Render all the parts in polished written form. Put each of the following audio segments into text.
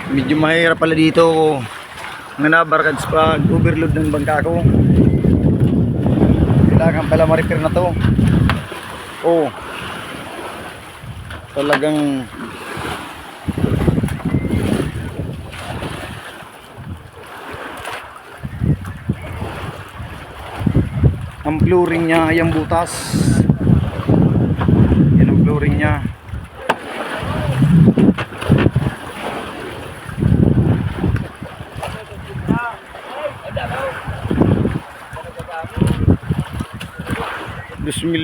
Medyo mahirap pala dito nga nabarkads pag overload ng bangka ko. Kailangan pala ma-repair na to. Oh, talagang ang flooring niya ay ang butas. Yan ang flooring niya.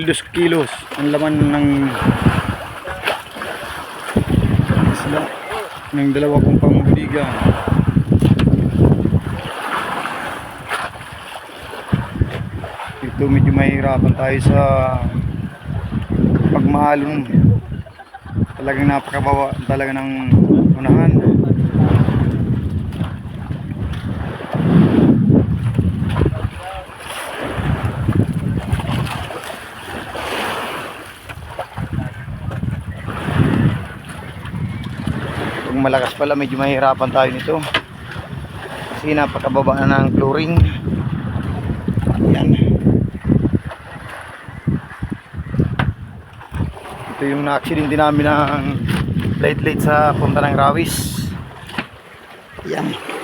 Dos kilos ang laman ng isla ng dalawa kong pambudigan. Ito medyo mahirapan tayo sa pagmahalon. Talagang napakabawa talaga ng unahan. Kung malakas pala medyo mahirapan tayo nito kasi napakababa na ng flooring. Yan. Ito yung na-accident din namin ng late sa punta ng Rawis. Yan.